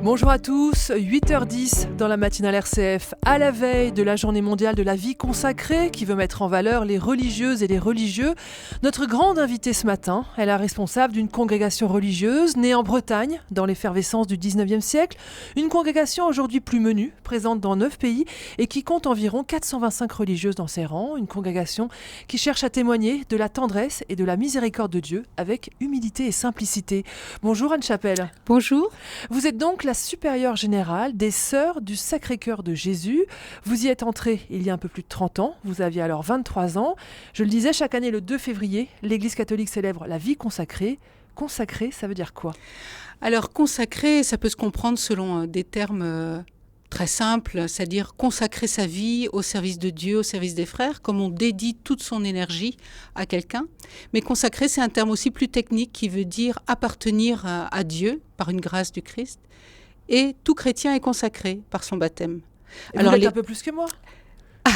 Bonjour à tous, 8h10 dans la matinale RCF, à la veille de la journée mondiale de la vie consacrée qui veut mettre en valeur les religieuses et les religieux. Notre grande invitée ce matin est la responsable d'une congrégation religieuse née en Bretagne dans l'effervescence du 19e siècle. Une congrégation aujourd'hui plus menue, présente dans 9 pays et qui compte environ 425 religieuses dans ses rangs. Une congrégation qui cherche à témoigner de la tendresse et de la miséricorde de Dieu avec humilité et simplicité. Bonjour Anne Chapelle. Bonjour. Vous êtes donc la supérieure générale des Sœurs du Sacré-Cœur de Jésus. Vous y êtes entrée il y a un peu plus de 30 ans. Vous aviez alors 23 ans. Je le disais, chaque année, le 2 février, l'Église catholique célèbre la vie consacrée. Consacrée, ça veut dire quoi ? Alors, consacré, ça peut se comprendre selon des termes très simples, c'est-à-dire consacrer sa vie au service de Dieu, au service des frères, comme on dédie toute son énergie à quelqu'un. Mais consacrer, c'est un terme aussi plus technique qui veut dire appartenir à Dieu par une grâce du Christ. Et tout chrétien est consacré par son baptême. Alors, vous êtes un peu plus que moi ?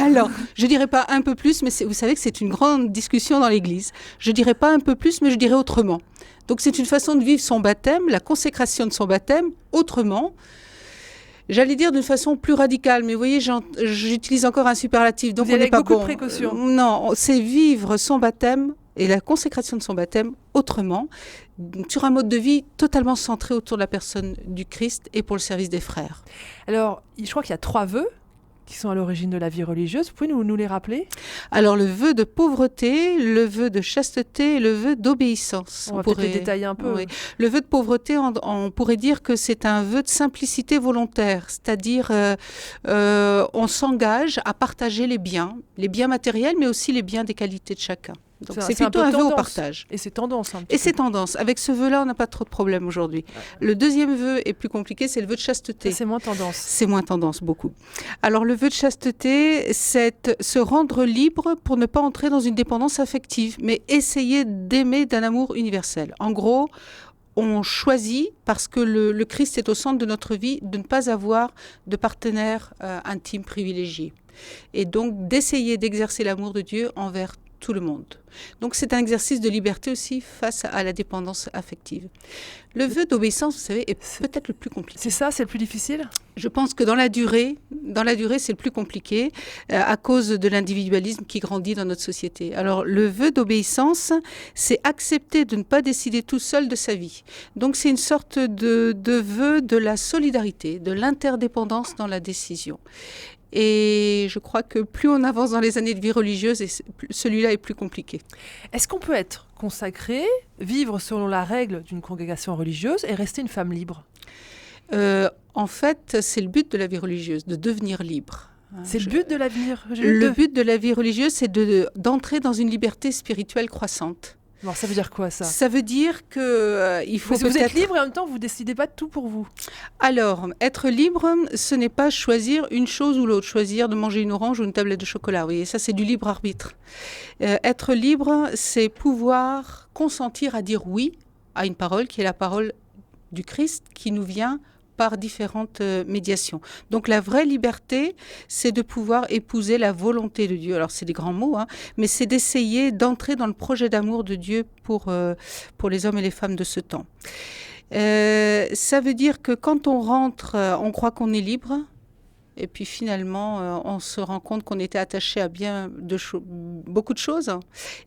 Alors, je dirais pas un peu plus, mais vous savez que c'est une grande discussion dans l'Église. Je dirais pas un peu plus, mais je dirais autrement. Donc c'est une façon de vivre son baptême, la consécration de son baptême, autrement. J'allais dire d'une façon plus radicale, mais vous voyez, j'utilise encore un superlatif, donc on n'est pas bon. Beaucoup de précautions. Non, c'est vivre son baptême et la consécration de son baptême autrement, sur un mode de vie totalement centré autour de la personne du Christ et pour le service des frères. Alors, je crois qu'il y a 3 vœux qui sont à l'origine de la vie religieuse. Vous pouvez nous les rappeler ? Alors, le vœu de pauvreté, le vœu de chasteté et le vœu d'obéissance. On va peut-être les détailler un peu. Oui. Le vœu de pauvreté, on pourrait dire que c'est un vœu de simplicité volontaire, c'est-à-dire on s'engage à partager les biens matériels, mais aussi les biens des qualités de chacun. Donc c'est plutôt un vœu au partage. Et c'est tendance. Et c'est tendance. Avec ce vœu-là, on n'a pas trop de problèmes aujourd'hui. Le deuxième vœu est plus compliqué, c'est le vœu de chasteté. C'est moins tendance. C'est moins tendance, beaucoup. Alors le vœu de chasteté, c'est se rendre libre pour ne pas entrer dans une dépendance affective, mais essayer d'aimer d'un amour universel. En gros, on choisit, parce que le Christ est au centre de notre vie, de ne pas avoir de partenaire intime privilégié. Et donc d'essayer d'exercer l'amour de Dieu envers tout le monde. Donc c'est un exercice de liberté aussi face à la dépendance affective. Le vœu d'obéissance, vous savez, est peut-être le plus compliqué. C'est ça, c'est le plus difficile ? Je pense que dans la durée, c'est le plus compliqué à cause de l'individualisme qui grandit dans notre société. Alors le vœu d'obéissance, c'est accepter de ne pas décider tout seul de sa vie. Donc c'est une sorte de vœu de la solidarité, de l'interdépendance dans la décision. Et je crois que plus on avance dans les années de vie religieuse, celui-là est plus compliqué. Est-ce qu'on peut être consacré, vivre selon la règle d'une congrégation religieuse et rester une femme libre ? En fait, c'est le but de la vie religieuse, de devenir libre. C'est le but de la vie religieuse ? Le but de la vie religieuse, c'est d'entrer dans une liberté spirituelle croissante. Alors, ça veut dire quoi, ça ? Ça veut dire que il faut vous êtes libre et en même temps, vous ne décidez pas de tout pour vous. Alors, être libre, ce n'est pas choisir une chose ou l'autre, choisir de manger une orange ou une tablette de chocolat. Vous voyez, ça, c'est du libre arbitre. Être libre, c'est pouvoir consentir à dire oui à une parole qui est la parole du Christ qui nous vient par différentes médiations. Donc la vraie liberté, c'est de pouvoir épouser la volonté de Dieu. Alors c'est des grands mots, mais c'est d'essayer d'entrer dans le projet d'amour de Dieu pour les hommes et les femmes de ce temps. Ça veut dire que quand on rentre, on croit qu'on est libre, et puis finalement, on se rend compte qu'on était attaché à beaucoup de choses.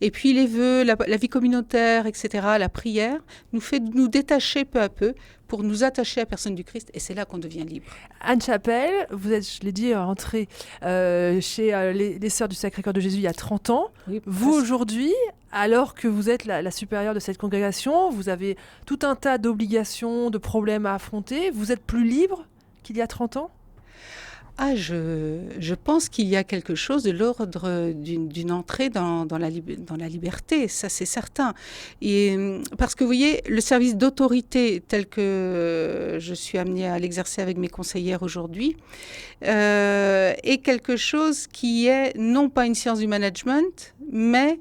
Et puis les vœux, la vie communautaire, etc., la prière, nous fait nous détacher peu à peu pour nous attacher à la personne du Christ. Et c'est là qu'on devient libre. Anne Chapelle, vous êtes, je l'ai dit, rentrée chez les Sœurs du Sacré-Cœur de Jésus il y a 30 ans. Oui, vous, aujourd'hui, alors que vous êtes la supérieure de cette congrégation, vous avez tout un tas d'obligations, de problèmes à affronter. Vous êtes plus libre qu'il y a 30 ans ? Je pense qu'il y a quelque chose de l'ordre d'une entrée dans la liberté, ça c'est certain. Et, parce que vous voyez, le service d'autorité tel que je suis amenée à l'exercer avec mes conseillères aujourd'hui est quelque chose qui est non pas une science du management, mais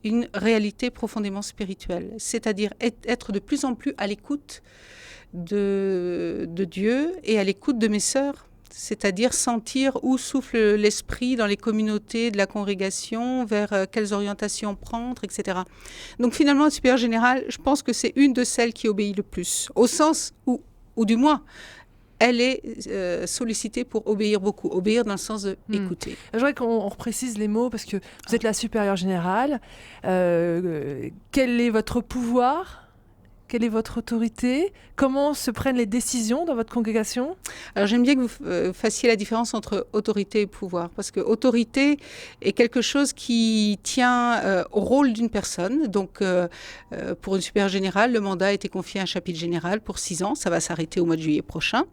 une réalité profondément spirituelle. C'est-à-dire être de plus en plus à l'écoute de Dieu et à l'écoute de mes sœurs. C'est-à-dire sentir où souffle l'esprit dans les communautés de la congrégation, vers quelles orientations prendre, etc. Donc finalement, le supérieur général, je pense que c'est une de celles qui obéit le plus, au sens où du moins, elle est sollicitée pour obéir beaucoup. Obéir dans le sens d'écouter. Je voudrais qu'on reprécise les mots parce que vous êtes la supérieure générale. Quel est votre pouvoir ? Quelle est votre autorité ? Comment se prennent les décisions dans votre congrégation ? Alors j'aime bien que vous fassiez la différence entre autorité et pouvoir, parce que autorité est quelque chose qui tient au rôle d'une personne. Donc pour une supérieure générale, le mandat a été confié à un chapitre général pour 6 ans, ça va s'arrêter au mois de juillet prochain.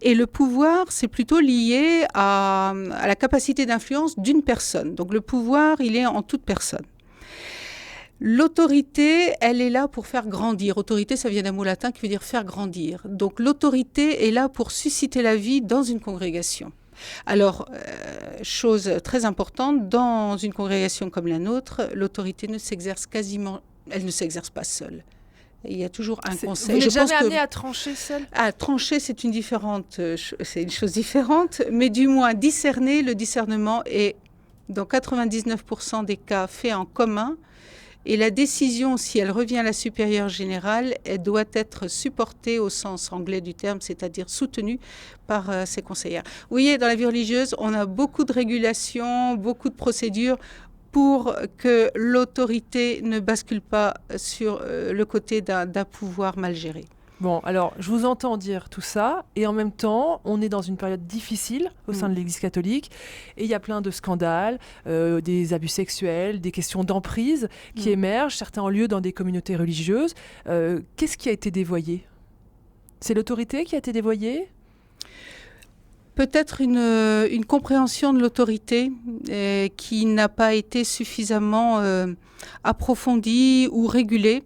Et le pouvoir, c'est plutôt lié à la capacité d'influence d'une personne. Donc le pouvoir, il est en toute personne. L'autorité, elle est là pour faire grandir. Autorité, ça vient d'un mot latin qui veut dire faire grandir. Donc l'autorité est là pour susciter la vie dans une congrégation. Alors, chose très importante, dans une congrégation comme la nôtre, l'autorité ne s'exerce elle ne s'exerce pas seule. Il y a toujours un conseil. Vous n'êtes jamais amené à trancher seul ? À trancher, c'est une chose différente, mais du moins discerner, le discernement est dans 99% des cas fait en commun. Et la décision, si elle revient à la supérieure générale, elle doit être supportée au sens anglais du terme, c'est-à-dire soutenue par ses conseillères. Vous voyez, dans la vie religieuse, on a beaucoup de régulations, beaucoup de procédures pour que l'autorité ne bascule pas sur le côté d'un pouvoir mal géré. Bon, alors, je vous entends dire tout ça, et en même temps, on est dans une période difficile au sein de l'Église catholique, et il y a plein de scandales, des abus sexuels, des questions d'emprise qui émergent, certains ont lieu dans des communautés religieuses. Qu'est-ce qui a été dévoyé ? C'est l'autorité qui a été dévoyée ? Peut-être une compréhension de l'autorité qui n'a pas été suffisamment approfondie ou régulée.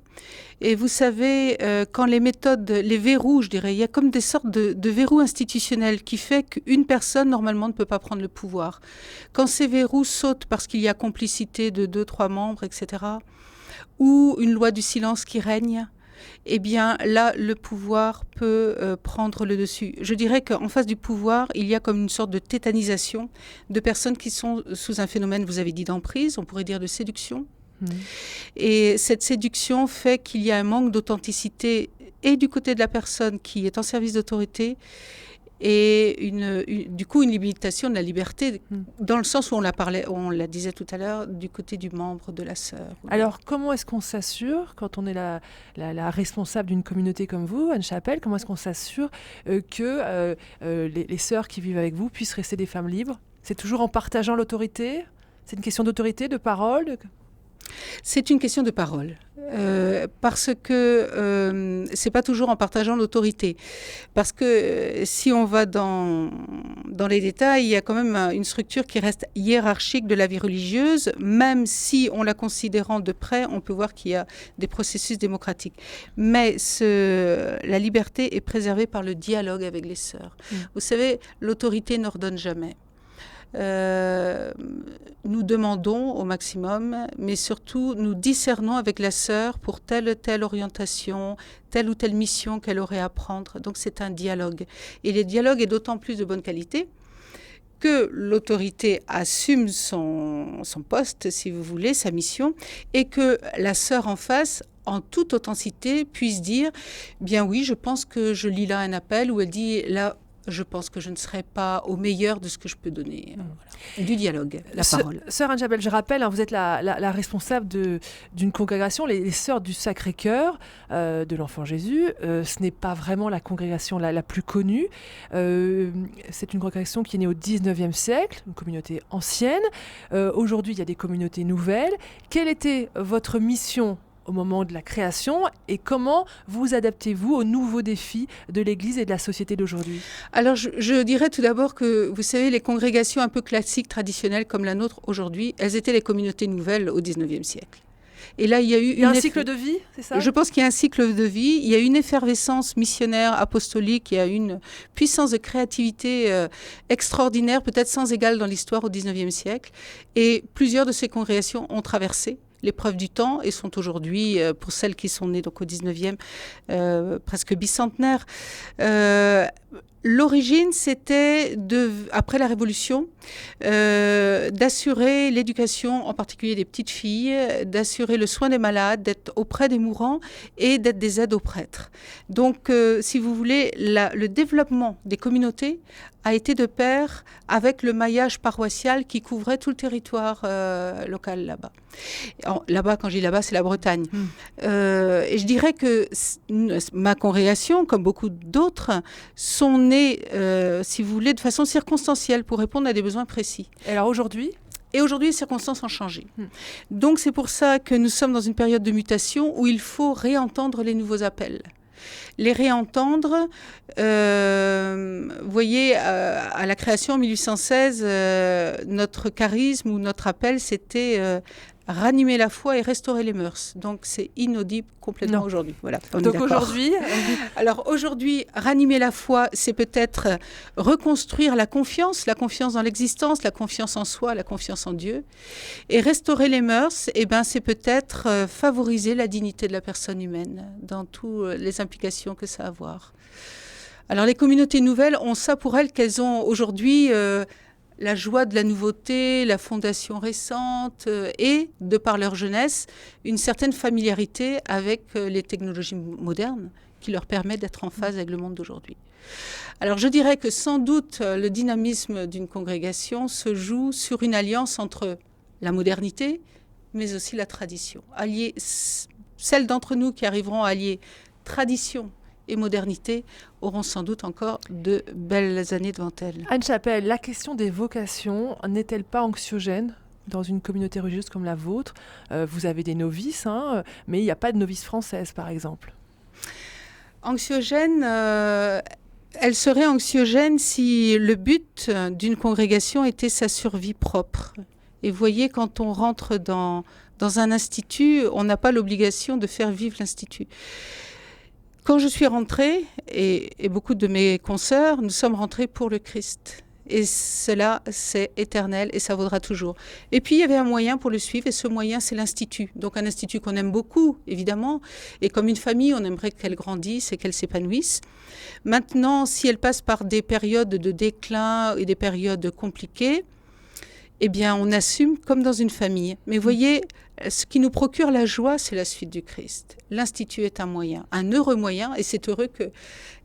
Et vous savez, quand les méthodes, les verrous, je dirais, il y a comme des sortes de verrous institutionnels qui fait qu'une personne, normalement, ne peut pas prendre le pouvoir. Quand ces verrous sautent parce qu'il y a complicité de 2-3 membres, etc., ou une loi du silence qui règne, eh bien là, le pouvoir peut prendre le dessus. Je dirais qu'en face du pouvoir, il y a comme une sorte de tétanisation de personnes qui sont sous un phénomène, vous avez dit d'emprise, on pourrait dire de séduction. Et cette séduction fait qu'il y a un manque d'authenticité et du côté de la personne qui est en service d'autorité et du coup une limitation de la liberté dans le sens où on la disait tout à l'heure, du côté du membre, de la sœur. Alors comment est-ce qu'on s'assure, quand on est la responsable d'une communauté comme vous, Anne Chapelle, comment est-ce qu'on s'assure que les sœurs qui vivent avec vous puissent rester des femmes libres ? C'est toujours en partageant l'autorité ? C'est une question d'autorité, de parole ? C'est une question de parole, parce que c'est pas toujours en partageant l'autorité. Parce que si on va dans les détails, il y a quand même une structure qui reste hiérarchique de la vie religieuse, même si on la considérant de près, on peut voir qu'il y a des processus démocratiques. Mais la liberté est préservée par le dialogue avec les sœurs. Vous savez, l'autorité n'ordonne jamais. Nous demandons au maximum, mais surtout nous discernons avec la sœur pour telle ou telle orientation, telle ou telle mission qu'elle aurait à prendre. Donc c'est un dialogue. Et le dialogue est d'autant plus de bonne qualité que l'autorité assume son poste, si vous voulez, sa mission, et que la sœur en face, en toute authenticité, puisse dire « Bien oui, je pense que je lis là un appel » où elle dit « Là, je pense que je ne serai pas au meilleur de ce que je peux donner. » Voilà. Du dialogue, la parole. Sœur Anne Chapelle, je rappelle, vous êtes la responsable d'une congrégation, les Sœurs du Sacré-Cœur de l'Enfant Jésus. Ce n'est pas vraiment la congrégation la plus connue. C'est une congrégation qui est née au 19e siècle, une communauté ancienne. Aujourd'hui, il y a des communautés nouvelles. Quelle était votre mission au moment de la création et comment vous adaptez-vous aux nouveaux défis de l'Église et de la société d'aujourd'hui ? Alors je dirais tout d'abord que vous savez, les congrégations un peu classiques, traditionnelles comme la nôtre aujourd'hui, elles étaient les communautés nouvelles au 19e siècle. Et là, il y a eu un cycle de vie, c'est ça ? Je pense qu'il y a un cycle de vie, il y a une effervescence missionnaire, apostolique, il y a une puissance de créativité extraordinaire, peut-être sans égale dans l'histoire au 19e siècle. Et plusieurs de ces congrégations ont traversé l'épreuve du temps et sont aujourd'hui, pour celles qui sont nées donc au 19e, presque bicentenaires. L'origine, c'était, après la Révolution, d'assurer l'éducation, en particulier des petites filles, d'assurer le soin des malades, d'être auprès des mourants et d'être des aides aux prêtres. Donc, si vous voulez, le développement des communautés a été de pair avec le maillage paroissial qui couvrait tout le territoire local là-bas. Là-bas, quand je dis là-bas, c'est la Bretagne. Et je dirais que ma congrégation, comme beaucoup d'autres, sont nées, si vous voulez, de façon circonstancielle pour répondre à des besoins précis. Et alors aujourd'hui ? Et aujourd'hui, les circonstances ont changé. Donc, c'est pour ça que nous sommes dans une période de mutation où il faut réentendre les nouveaux appels. Les réentendre, vous voyez, à la création en 1816, notre charisme ou notre appel, c'était ranimer la foi et restaurer les mœurs. Donc, c'est inaudible complètement aujourd'hui. Voilà, donc aujourd'hui Alors aujourd'hui, ranimer la foi, c'est peut-être reconstruire la confiance dans l'existence, la confiance en soi, la confiance en Dieu. Et restaurer les mœurs, c'est peut-être favoriser la dignité de la personne humaine dans toutes les implications que ça a à avoir. Alors les communautés nouvelles ont ça pour elles qu'elles ont aujourd'hui la joie de la nouveauté, la fondation récente et, de par leur jeunesse, une certaine familiarité avec les technologies modernes qui leur permet d'être en phase avec le monde d'aujourd'hui. Alors je dirais que sans doute le dynamisme d'une congrégation se joue sur une alliance entre la modernité mais aussi la tradition. Allier, celles d'entre nous qui arriveront à allier tradition et modernité auront sans doute encore de belles années devant elles. Anne Chapelle, la question des vocations n'est-elle pas anxiogène dans une communauté religieuse comme la vôtre ? Vous avez des novices, mais il n'y a pas de novices françaises, par exemple. Anxiogène, elle serait anxiogène si le but d'une congrégation était sa survie propre. Et vous voyez, quand on rentre dans un institut, on n'a pas l'obligation de faire vivre l'institut. Quand je suis rentrée, et beaucoup de mes consoeurs, nous sommes rentrés pour le Christ. Et cela, c'est éternel et ça vaudra toujours. Et puis, il y avait un moyen pour le suivre et ce moyen, c'est l'Institut. Donc, un institut qu'on aime beaucoup, évidemment. Et comme une famille, on aimerait qu'elle grandisse et qu'elle s'épanouisse. Maintenant, si elle passe par des périodes de déclin et des périodes compliquées, eh bien, on assume comme dans une famille. Mais vous voyez, ce qui nous procure la joie, c'est la suite du Christ. L'Institut est un moyen, un heureux moyen, et c'est heureux que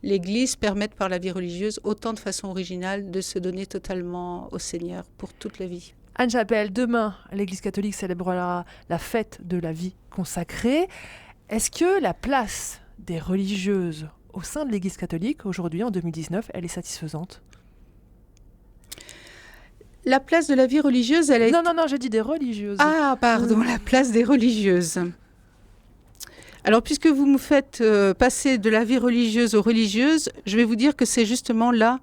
l'Église permette par la vie religieuse, autant de façon originale, de se donner totalement au Seigneur pour toute la vie. Anne Chapelle, demain, l'Église catholique célébrera la fête de la vie consacrée. Est-ce que la place des religieuses au sein de l'Église catholique, aujourd'hui, en 2019, elle est satisfaisante ? La place de la vie religieuse, elle est... Non, j'ai dit des religieuses. Ah, pardon, la place des religieuses. Alors, puisque vous me faites passer de la vie religieuse aux religieuses, je vais vous dire que c'est justement là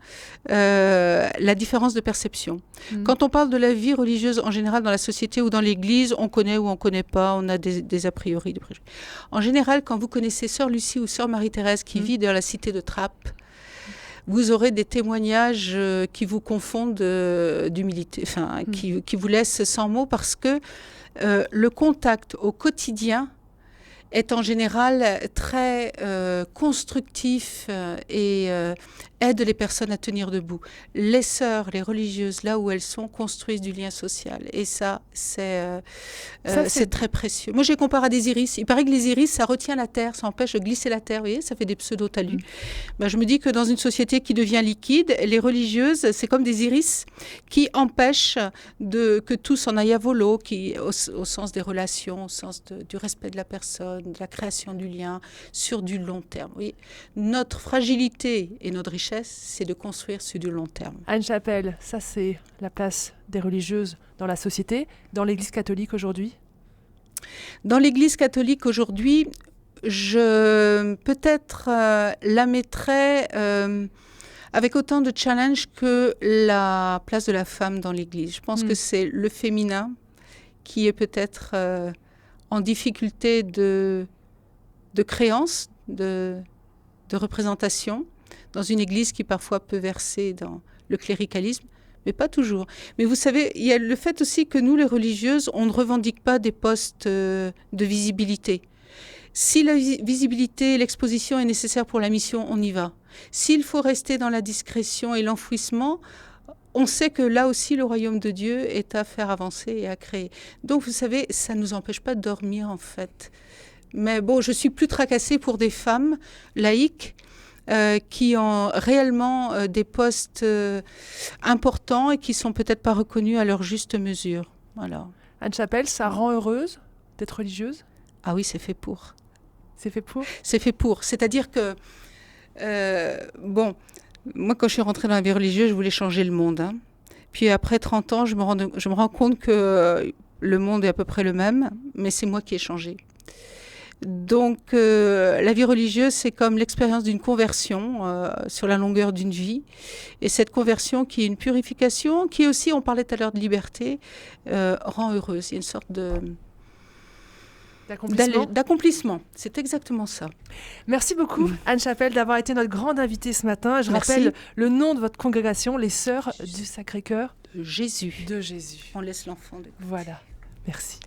la différence de perception. Quand on parle de la vie religieuse en général dans la société ou dans l'Église, on connaît ou on ne connaît pas, on a des a priori, des préjugés. En général, quand vous connaissez Sœur Lucie ou Sœur Marie-Thérèse qui vit dans la cité de Trappes, vous aurez des témoignages qui vous confondent d'humilité, qui vous laissent sans mots parce que le contact au quotidien est en général très constructif et aide les personnes à tenir debout. Les sœurs, les religieuses, là où elles sont, construisent du lien social. Et ça, c'est très précieux. Moi, je les compare à des iris. Il paraît que les iris, ça retient la terre, ça empêche de glisser la terre. Vous voyez, ça fait des pseudo-talus. Je me dis que dans une société qui devient liquide, les religieuses, c'est comme des iris qui empêchent que tout s'en aille à volo, au sens des relations, au sens du respect de la personne, de la création du lien sur du long terme. Vous voyez, notre fragilité et notre richesse, c'est de construire sur du long terme. Anne Chapelle, ça c'est la place des religieuses dans la société, dans l'Église catholique aujourd'hui ? Dans l'Église catholique aujourd'hui, je peut-être la mettrais avec autant de challenge que la place de la femme dans l'Église. Je pense que c'est le féminin qui est peut-être en difficulté de créance, de représentation, dans une église qui parfois peut verser dans le cléricalisme, mais pas toujours. Mais vous savez, il y a le fait aussi que nous, les religieuses, on ne revendique pas des postes de visibilité. Si la visibilité et l'exposition est nécessaire pour la mission, on y va. S'il faut rester dans la discrétion et l'enfouissement, on sait que là aussi, le royaume de Dieu est à faire avancer et à créer. Donc, vous savez, ça ne nous empêche pas de dormir, en fait. Mais bon, je suis plus tracassée pour des femmes laïques qui ont réellement des postes importants et qui sont peut-être pas reconnus à leur juste mesure. Voilà. Anne Chapelle, ça rend heureuse d'être religieuse? Ah oui, c'est fait pour. C'est fait pour? C'est fait pour. C'est-à-dire que, bon, moi, quand je suis rentrée dans la vie religieuse, je voulais changer le monde. Hein. Puis après 30 ans, je me rends compte que le monde est à peu près le même, mais c'est moi qui ai changé. Donc, la vie religieuse, c'est comme l'expérience d'une conversion sur la longueur d'une vie. Et cette conversion qui est une purification, qui aussi, on parlait tout à l'heure de liberté, rend heureuse. Il y a une sorte d'accomplissement. C'est exactement ça. Merci beaucoup, Anne Chapelle, d'avoir été notre grande invitée ce matin. Je rappelle le nom de votre congrégation, les Sœurs du Sacré-Cœur de Jésus. De Jésus. On laisse l'enfant. Voilà. Merci.